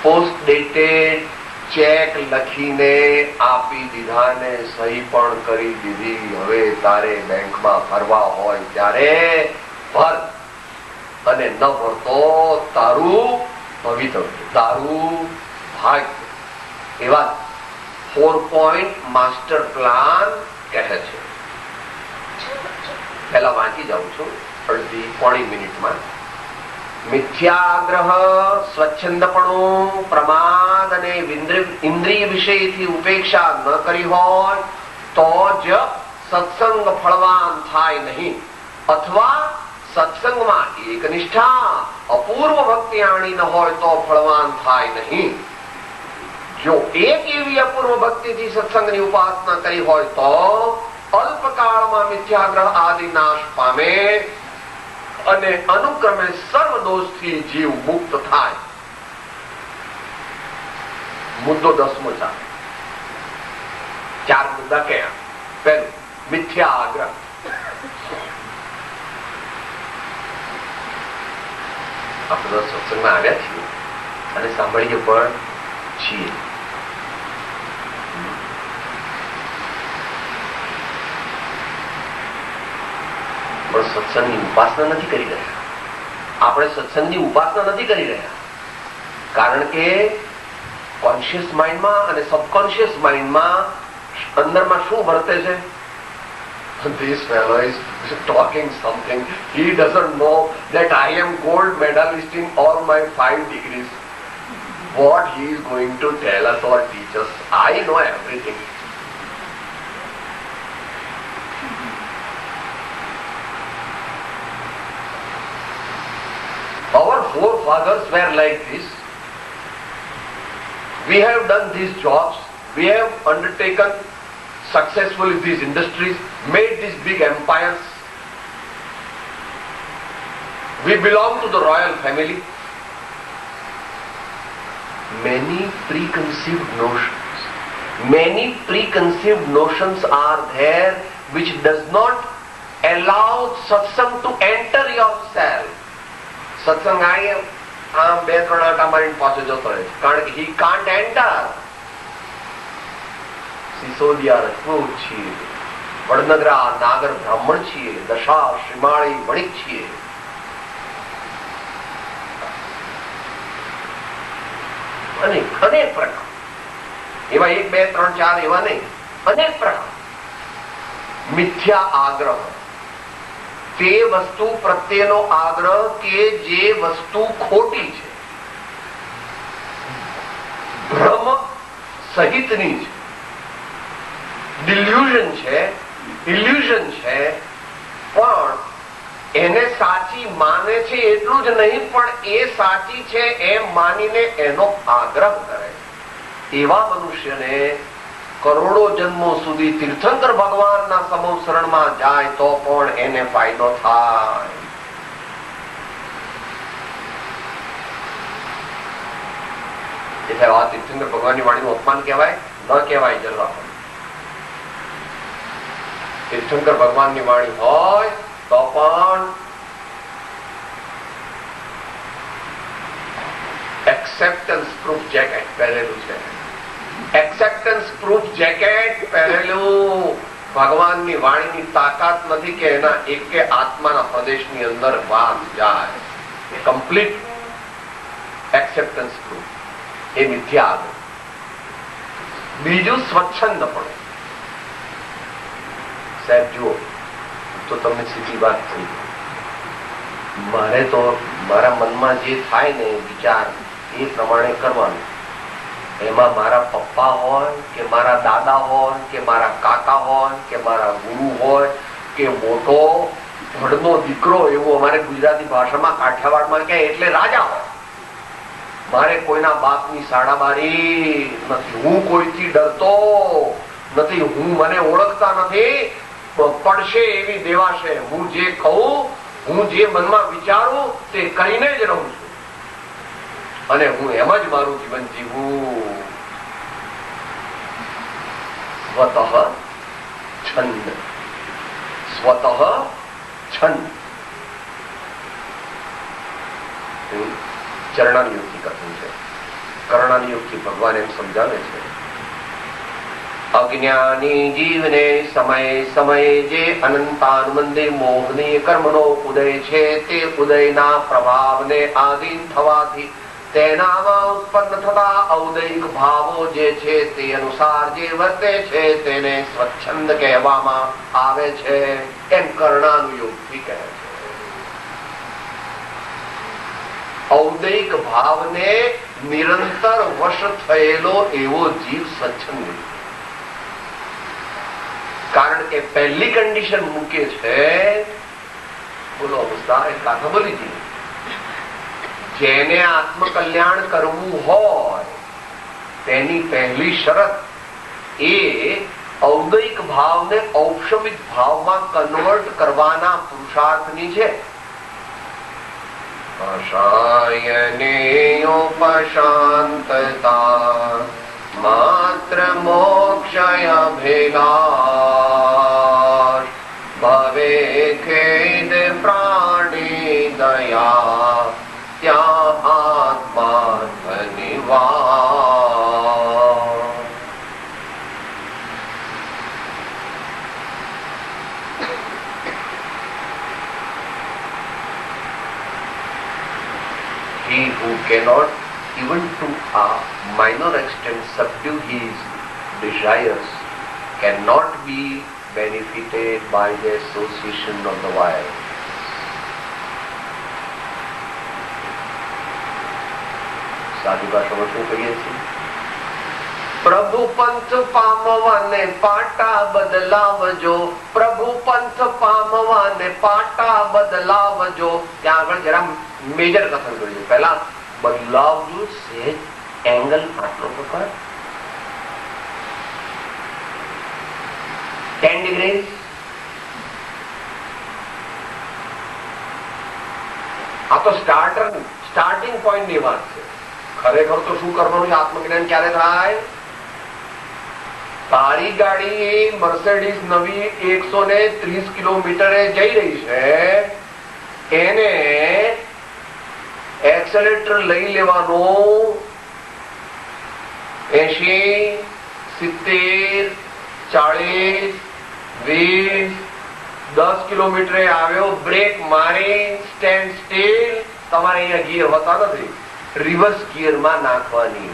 પોસ્ટ ડેટેડ ચેક લખીને આપી દીધા ને સહી પણ કરી દીધી. હવે તારે બેંકમાં ભરવા હોય ત્યારે ભર, અને ન ભરતો તારું ભવિતવ્ય, તારું ભાગ્ય. એવા 4-point માસ્ટર પ્લાન કહે છે. પહેલા વાંચી જાઉં છું અડધી-પોણી મિનિટમાં. મિથ્યાગ્રહ, સ્વચ્છંદપણું, પ્રમાદ અને ઇન્દ્રિય વિષયથી ઉપેક્ષા ન કરી હોય તો જ સત્સંગ ફળવાન થાય નહીં, અથવા સત્સંગમાં એકનિષ્ઠા અપૂર્વ ભક્તિ આણી ન હોય તો ફળવાન થાય નહીં. જો એક એવી અપૂર્વ ભક્તિથી સત્સંગની ઉપાસના કરી હોય તો અલ્પકાળમાં મિથ્યાગ્રહ આદિ નાશ પામે અને અનુક્રમે સર્વ દોષથી જીવ મુક્ત થાય. મુદ્દો 10મો ચાલે. 4 મુદ્દા કયા? પહેલું, મિથ્યા આગ્રહ. આપણે સત્સંગમાં આવ્યા છીએ અને સાંભળીએ પણ છીએ, પણ સત્સંગની ઉપાસના નથી કરી રહ્યા. આપણે સત્સંગની ઉપાસના નથી કરી રહ્યા, કારણ કે કોન્શિયસ માઇન્ડમાં અને સબકોન્શિયસ માઇન્ડમાં અંદરમાં શું વર્તે છે? This fellow is talking something. He doesn't know that I am gold medalist in all my 5 degrees. What he is going to tell us or teach us? I know everything. Our forefathers were like this. We have done these jobs. We have undertaken successfully these industries, made these big empires. We belong to the royal family. Many preconceived notions are there which does not allow satsang to enter yourself. Satsang આય આમ 2-3 આટા મારીને પાછો જતો રહે, કારણ કે he can't enter. Sisodia રજપૂત છીએ, વડનગરા નાગર બ્રાહ્મણ છીએ, દશા શ્રીમાળી વણિક છીએ. અનેક પ્રકાર, એવા 1, 2, 3, 4 એવા નહીં, અનેક પ્રકાર. મિથ્યા આગ્રહ, તે વસ્તુ પ્રત્યેનો આગ્રહ કે જે વસ્તુ ખોટી છે, ભ્રમ સહિતની છે, ડિલ્યુઝન છે, ઇલ્યુઝન છે, પણ એને સાચી માને છે એટલું જ નહીં, પણ એ સાચી છે એમ માનીને એનો આગ્રહ કરે. એવા મનુષ્યને કરોડો જન્મો સુધી તીર્થંકર ભગવાનના સમૂહ શરણમાં જાય તો પણ એને ફાયદો થાય. એટલે આ તીર્થંકર ભગવાનની વાણીનું અપમાન કહેવાય? ન કહેવાય. જરૂર આપણે તીર્થંકર ભગવાનની વાણી હોય તો પણ એક્સેપ્ટન્સ પ્રૂફ જેકેટ પહેરેલું છે. એક્સેપ્ટન્સ પ્રૂફ જેકેટ પહેરેલું. ભગવાનની વાણીની તાકાત નથી કે એના એક આત્માના પ્રદેશની અંદર વાત જાય. Complete acceptance proof. એ મિથ્યા આગ્રહ. બીજું સ્વચ્છંદપણું. સાહેબ જુઓ, તો તમને સીધી વાત થઈ, મારે તો મારા મનમાં જે થાય ને વિચાર એ પ્રમાણે કરવાનું. એમાં મારા પપ્પા હોય કે મારા દાદા હોય કે મારા કાકા હોય કે મારા ગુરુ હોય કે મોટો ભડનો દીકરો, એવું અમારે ગુજરાતી ભાષામાં કાઠિયાવાડમાં કહે એટલે રાજા હોય. મારે કોઈના બાપની સાડાબારી નથી. હું કોઈથી ડરતો નથી. હું મને ઓળખતા નથી. પડશે એવી દેવાશે. હું જે કહું, હું જે મનમાં વિચારું તે કરીને જ રહું છું, અને હું એમ જ મારું જીવન જીવું. સ્વતઃ છંદ. સ્વતઃ છંદ. ચરણાની યુક્તિ કથન છે. કર્ણાની યુક્તિ ભગવાન એમ સમજાવે છે, અજ્ઞાની જીવને સમય સમયે જે અનંતાનુબંધે મોહનીય કર્મનો ઉદય છે, તે ઉદયના પ્રભાવને આધીન થવાથી તેનામાં ઉત્પન્ન થતા ઔદયિક ભાવો જે છે તે અનુસાર જે વર્તે છે તેને સ્વચ્છંદ કહેવામાં આવે છે. એમ કર્ણાનું યુક્તિ કહે છે. ઔદયિક ભાવને નિરંતર વશ થયેલો એવો જીવ સ્વચ્છંદ. કારણ કે પહેલી કન્ડિશન મૂકે છે, બોલો અવસ્થા એ કાથા બોલી જી, જેને આત્મકલ્યાણ કરવું હોય તેની પહેલી શરત એ ઔદયિક ભાવને ઔપશમિક ભાવમાં કન્વર્ટ કરવાના પુરુષાર્થની છે. અશાયનેયોપશાંતતા માત્ર મોક્ષય ભેગા ભવે ખેદ પ્રાણી દયા ત્યાં આત્મા ધન્યવાદ. He who cannot even to a minor extent subdue his desires cannot be benefited by the association of the wise. સાદી ભાષામાં શું કહીએ છીએ? પ્રભુ પંથ પામવાને પાટા બદલાવજો, પ્રભુ પંથ પામવાને પાટા બદલાવજો. ત્યાં આગળ જરા મેજર કથન કર્યું. પહેલા બદલાવજો, સહેજ એંગલ આટલો પકડ, 10 degrees. આ તો સ્ટાર્ટિંગ પોઈન્ટ ની વાત છે. ખરેખર તો શું કરવાનું છે? આત્મજ્ઞાન ક્યારે થાય? તારી ગાડી મર્સિડીઝ નવી 130 કિલોમીટરે જઈ રહી છે, એને એક્સેલેટર લઈ લેવાનું 80, 70, 40, 20, 10 કિલોમીટરે આવ્યો, બ્રેક મારી, સ્ટેન્ડ સ્ટીલ. તમારે અહીંયા ગિયર હોતા નથી, રિવર્સ ગિયરમાં નાખવાની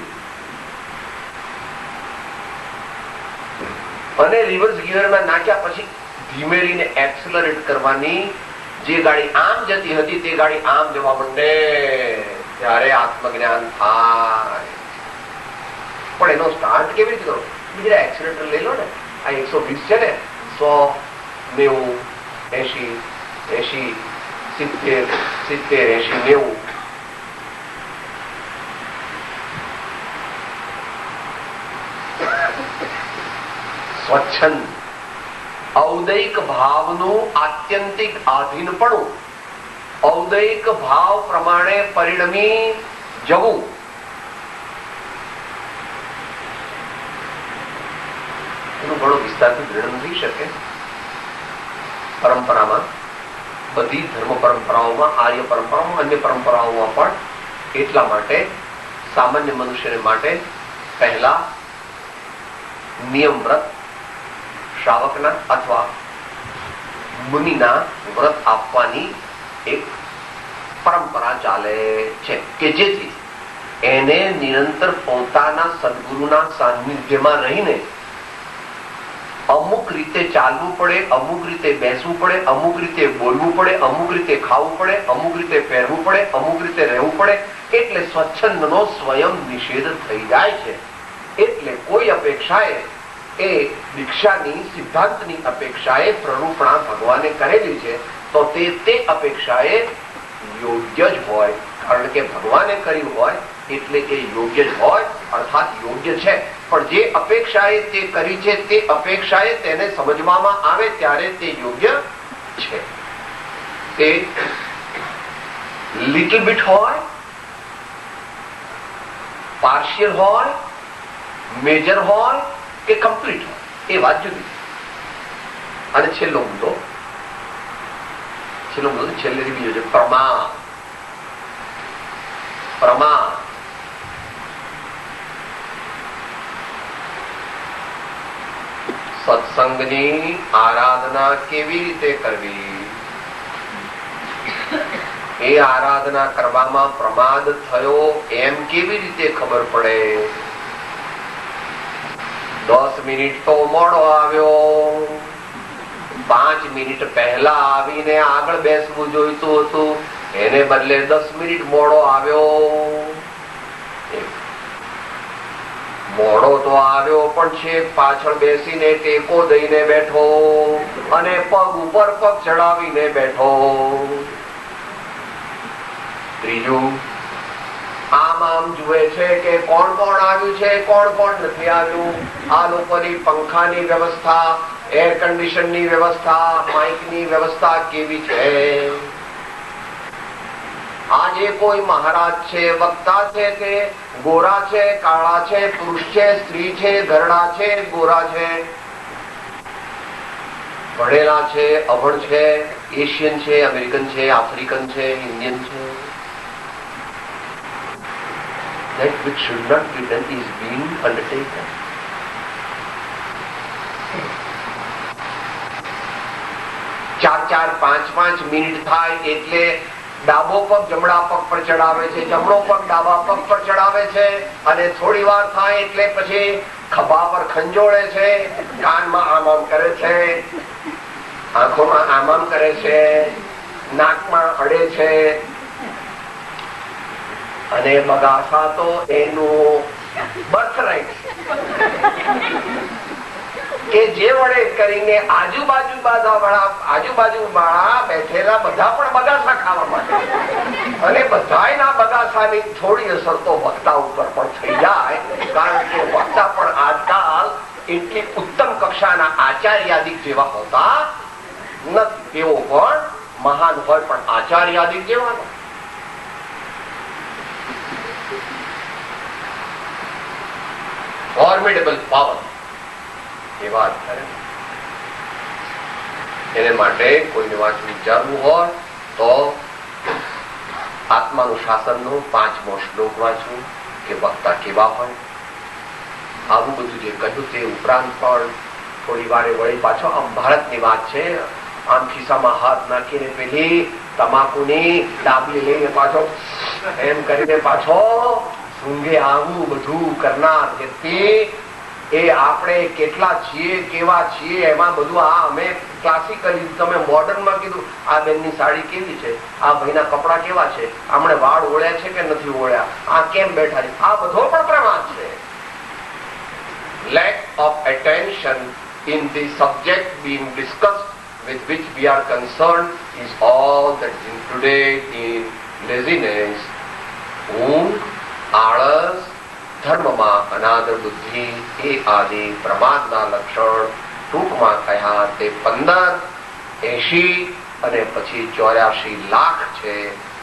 અને રિવર્સ ગિયરમાં નાખ્યા પછી ધીમેરીને એક્સેલરેટ કરવાની. જે ગાડી આમ જતી હતી તે ગાડી આમ જવા માંડે, ત્યારે આત્મજ્ઞાન થાય. પણ એનો સ્ટાર્ટ કેવી રીતે કરો? બીજા એક્સેલરેટર લઈ લો ને. આ 120 છે ને, 100, 90, 80, 70, 80, 90. સ્વચ્છંદ ઔદૈક ભાવનું આત્યંતિક આધીનપણું, ઔદૈક ભાવ પ્રમાણે પરિણમી જવું. એનું ઘણો વિસ્તારથી વર્ણન થઈ શકે. પરંપરામાં, બધી ધર્મ પરંપરાઓમાં, આર્ય પરંપરાઓમાં, અન્ય પરંપરાઓમાં પણ એટલા માટે સામાન્ય મનુષ્યને માટે પહેલા નિયમ વ્રત, શ્રાવકના અથવા મુનિના વ્રત આપવાની એક પરંપરા ચાલે છે કે જેથી એને નિરંતર પોતાના સદગુરુના સાનિધ્યમાં રહીને અમુક રીતે ચાલવું પડે, અમુક રીતે બેસવું પડે, અમુક રીતે બોલવું પડે, અમુક રીતે ખાવું પડે, અમુક રીતે પહેરવું પડે, અમુક રીતે રહેવું પડે. એટલે સ્વચ્છંદનો સ્વયં નિષેધ થઈ જાય છે. એટલે કોઈ અપેક્ષાએ એ દીક્ષાની સિદ્ધાંતની અપેક્ષાએ પ્રરૂપણા ભગવાને કરેલી છે તો તે અપેક્ષાએ યોગ્ય જ હોય. કારણ કે ભગવાને કર્યું હોય એટલે એ યોગ્ય જ હોય, અર્થાત યોગ્ય છે. પણ જે અપેક્ષાએ તે કરી છે તે અપેક્ષાએ તેને સમજવામાં આવે ત્યારે તે યોગ્ય છે. તે લિટલ બીટ હોય, પાર્શિયલ હોય, મેજર હોય કે કમ્પ્લીટ હોય, એ વાત જુદી. અને છેલ્લો મુદ્દો છેલ્લેથી બીજો છે પ્રમાદ. પ્રમાદ સત્સંગની આરાધના કેવી રીતે કરવી? એ આરાધના કરવામાં પ્રમાદ થયો એમ કેવી રીતે ખબર પડે? 10 મિનિટ તો મોડો આવ્યો, 5 મિનિટ પહેલા આવીને આગળ બેસવું જોઈતું હતું, એને બદલે 10 મિનિટ મોડો આવ્યો. મોડો તો આવ્યો પણ છે પાછળ બેસીને ટેકો દઈને બેઠો અને પગ ઉપર પગ ચડાવીને બેઠો. ત્રીજું, આમ જુએ છે કે કોણ કોણ આવ્યું છે, કોણ કોણ નથી આવ્યું. આ લોકોની પંખાની વ્યવસ્થા, એર કન્ડિશનની વ્યવસ્થા, માઇકની વ્યવસ્થા કેવી છે? આજે કોઈ મહારાજ છે, વક્તા છે, કે ગોરા છે, કાળા છે, પુરુષ છે, સ્ત્રી છે, ઘરડા છે, ગોરા છે, ભણેલા છે, અભણ છે, એશિયન છે, અમેરિકન છે, આફ્રિકન છે, ઇન્ડિયન છે, that which should not be done is being undertaken. ચાર 5 મિનિટ થાય એટલે ડાબો પગ જમણા પગ પર ચડાવે છે, જમણો પગ ડાબા પગ પર ચડાવે છે, અને થોડી વાર થાય એટલે પછી ખભા પર ખંજોળે છે, કાનમાં આમ કરે છે, આંખોમાં આમ કરે છે, નાકમાં અડે છે, અને બગાસા તો એનું બર્થરાઈટ કે જે વડે કરીને આજુબાજુ વાળા બેઠેલા બધા પણ બગાસા ખાવા માટે, અને બધાયના બગાસાની થોડી અસર તો વક્તા ઉપર પણ થઈ જાય, કારણ કે વક્તા પણ આજકાલ એટલી ઉત્તમ કક્ષાના આચાર્યાદિક જેવા હોતા નથી. એવો પણ મહાન હોય પણ આચાર્યાદિક જેવા ફોર્મિડેબલ પાવર એવા એને માટે કોઈને વાંચવું વિચારવું હોય તો આત્માનું શાસનનો 5મો શ્લોક વાંચવું કે વક્તા કેવા હોય. આવું બધું જે કહ્યું તે ઉપરાંત પણ થોડી વારે વળી પાછો આમ ભારતની વાત છે, આમ ખિસ્સામાં હાથ નાખીને પેલી તમાકુની ડાબલી લઈને પાછો એમ કરીને પાછો સૂંઘે આવું બધું કરનાર વ્યક્તિ એ આપણે કેટલા છીએ, કેવા છીએ, એમાં બધું આ અમે ક્લાસિકલી તમે મોડર્નમાં કીધું આ બેનની સાડી કેવી છે, આ ભાઈના કપડા કેવા છે, આમણે વાળ ઓળ્યા છે કે નથી ઓળ્યા, આ કેમ બેઠા છે, આ બધો પણ પ્રમાદ છે. Lack of attention in the subject being discussed with which we are concerned is all that is included in laziness. ઊંઘ, આળસ, ધર્મમાં અનાદર બુદ્ધિ એ આદિ પ્રમાદના લક્ષણ ટૂંકમાં કહ્યા તે 15, 80 અને પછી 84 લાખ છે.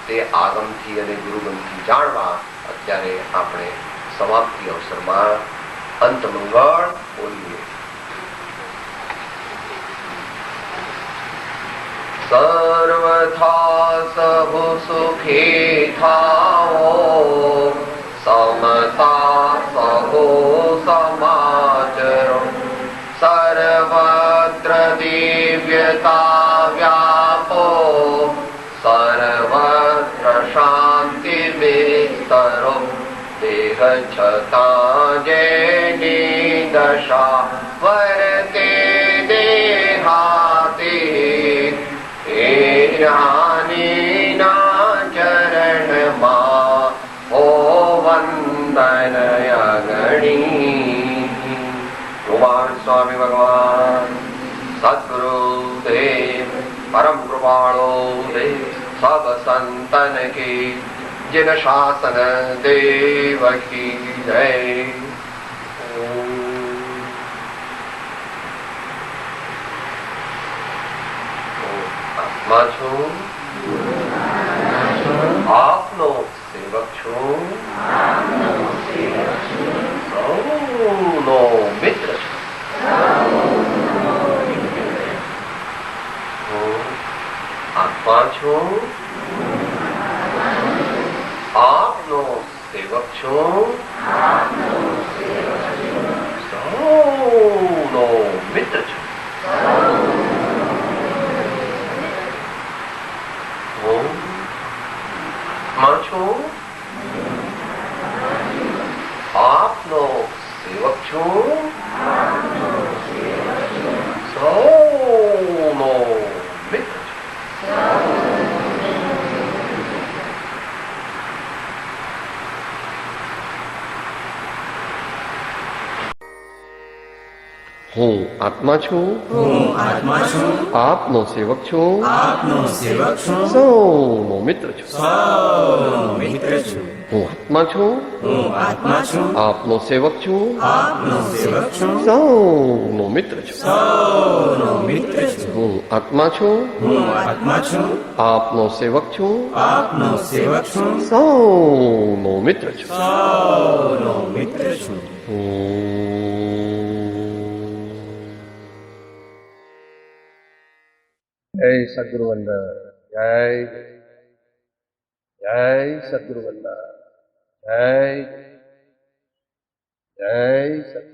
તે આગમથી અને ગુરુગમથી જાણવા અત્યારે આપણે સમાપ્તિ અવસરમાં અંતમંગળ બોલીએ. સર્વથા સહુ સુખી થાઓ, સમતા સહો સમાચરો, સર્વત્ર દિવ્યતા વ્યાપો, સર્વત્ર શાંતિ વિસ્તરો, દેહ છતાં જેની દશા વર્તે દેહાતી, એ જ્ઞાનીના ચરણમાં ઓ વંદન અગણી. કુમાર સ્વામી ભગવાન સદગુરુદેવ પરમ કૃપાળો દેવ સબ સંતન કી जिन शासन देव की जय. આત્મા છું, આપનો સેવક છું, સૌનો મિત્ર છું. આત્મા છું, આપનો સેવક છું, સૌનો મિત્ર છું. હું આત્મા છું, આપનો સેવક છું, સૌનો મિત્ર છું. હું આત્મા છું, હું આત્મા છું, આપનો સેવક છું, આપનો સેવક છું, સૌનો મિત્ર છું. સૌનો મિત્ર છું. હું આત્મા છું, હું આત્મા છું, આપનો સેવક છું, આપનો સેવક છું, સૌનો મિત્ર છું. સૌનો મિત્ર છું. હું આત્મા છું, હું આત્મા છું, આપનો સેવક છું, આપનો સેવક છું, સૌનો મિત્ર છું. સૌનો મિત્ર છું. જય સદગુરુ વંદન. જય જય સદગુરુ વંદન. જય જય સદગુરુ.